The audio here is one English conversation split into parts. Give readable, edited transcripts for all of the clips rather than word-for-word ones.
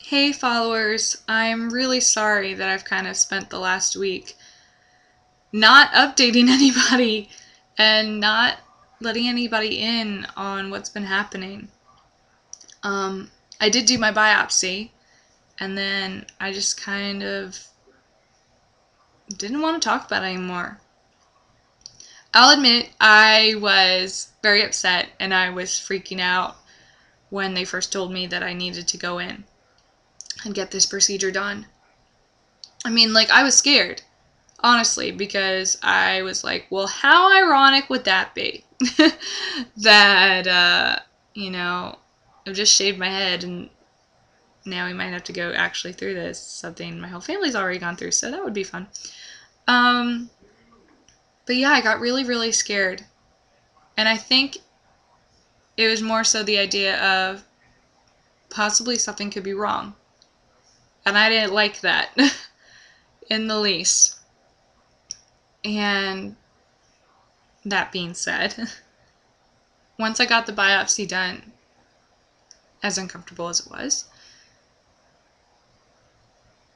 Hey followers, I'm really sorry that I've kind of spent the last week not updating anybody and not letting anybody in on what's been happening. Um, I did do my biopsy, and then I just kind of didn't want to talk about it anymore. I'll admit I was very upset and I was freaking out when they first told me that I needed to go in and get this procedure done. I was scared, honestly, because I was like, well, how ironic would that be? that, I've just shaved my head and now we might have to go actually through this, something my whole family's already gone through, so that would be fun. Um, but yeah, I got really, really scared. And I think it was more so the idea of possibly something could be wrong. And I didn't like that in the least. And that being said, once I got the biopsy done, as uncomfortable as it was,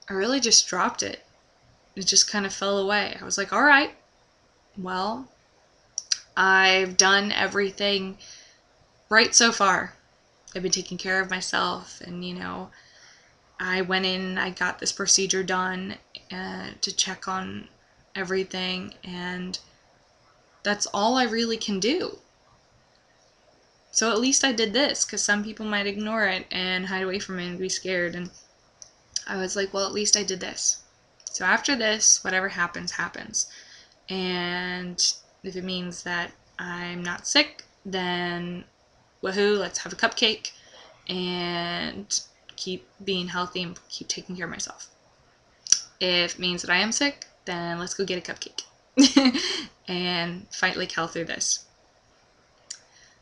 I really just dropped it. It just kind of fell away. I was like, all right, well, I've done everything right so far. I've been taking care of myself, and I went in, I got this procedure done to check on everything, and that's all I really can do. So at least I did this, because some people might ignore it and hide away from it and be scared, and I was like, well, at least I did this. So after this, whatever happens, happens. And if it means that I'm not sick, then woohoo, let's have a cupcake and keep being healthy and keep taking care of myself. If it means that I am sick, then let's go get a cupcake and fight like hell through this.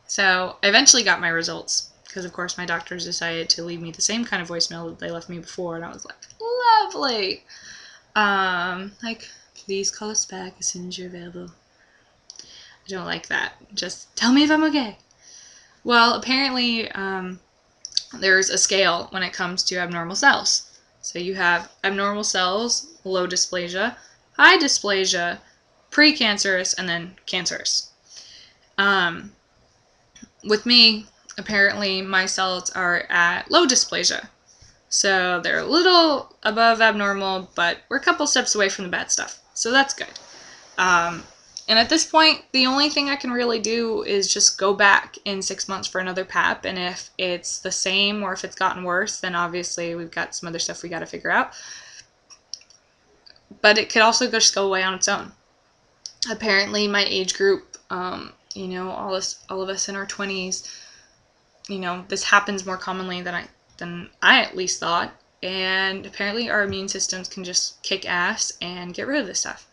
So I eventually got my results because, of course, my doctors decided to leave me the same kind of voicemail that they left me before, and I was like, lovely. Please call us back as soon as you're available. I don't like that. Just tell me if I'm okay. Well, apparently, there's a scale when it comes to abnormal cells. So you have abnormal cells, low dysplasia, high dysplasia, precancerous, and then cancerous. With me, apparently my cells are at low dysplasia. So they're a little above abnormal, but we're a couple steps away from the bad stuff. So that's good. And at this point, the only thing I can really do is just go back in 6 months for another PAP. And if it's the same or if it's gotten worse, then obviously we've got some other stuff we got to figure out. But it could also just go away on its own. Apparently, my age group, all of us in our 20s, this happens more commonly than I at least thought. And apparently, our immune systems can just kick ass and get rid of this stuff.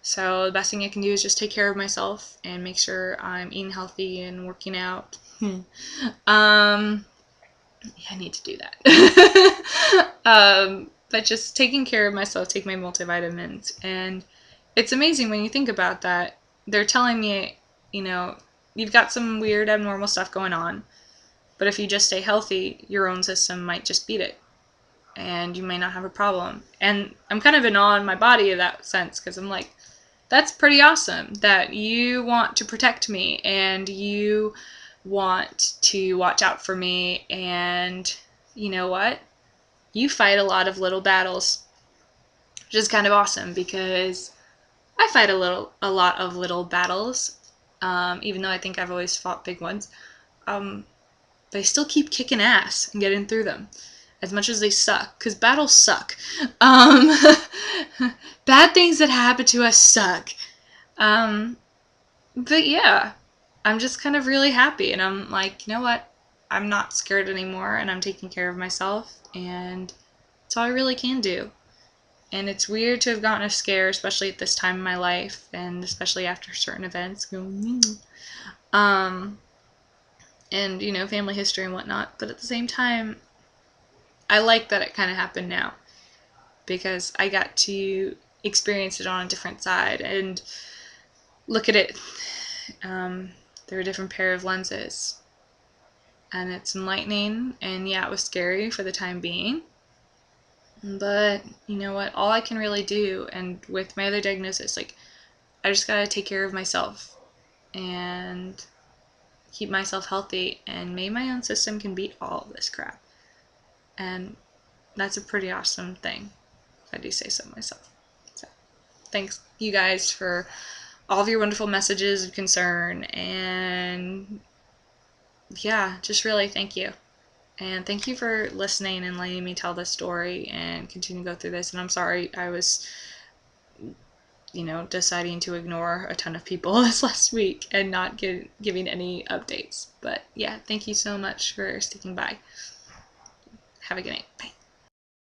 So the best thing I can do is just take care of myself and make sure I'm eating healthy and working out. I need to do that. But just taking care of myself, take my multivitamins. And it's amazing when you think about that. They're telling me, you've got some weird abnormal stuff going on. But if you just stay healthy, your own system might just beat it. And you may not have a problem. And I'm kind of in awe in my body in that sense, because I'm like, that's pretty awesome that you want to protect me and you want to watch out for me, and you know what? You fight a lot of little battles, which is kind of awesome because I fight a lot of little battles, even though I think I've always fought big ones. But I still keep kicking ass and getting through them, as much as they suck, because battles suck. Bad things that happen to us suck. But yeah, I'm just kind of really happy, and I'm like, you know what? I'm not scared anymore, and I'm taking care of myself, and it's all I really can do. And it's weird to have gotten a scare, especially at this time in my life, and especially after certain events. And, family history and whatnot. But at the same time, I like that it kind of happened now, because I got to experience it on a different side and look at it through a different pair of lenses. And it's enlightening, and yeah, it was scary for the time being, But you know what? All I can really do, and with my other diagnosis, like, I just gotta take care of myself and keep myself healthy, and maybe my own system can beat all of this crap. And that's a pretty awesome thing, if I do say so myself. So, thanks you guys for all of your wonderful messages of concern, and yeah, just really thank you. And thank you for listening and letting me tell this story and continue to go through this. And I'm sorry I was, deciding to ignore a ton of people this last week and not giving any updates. But yeah, thank you so much for sticking by. Have a good night. Bye.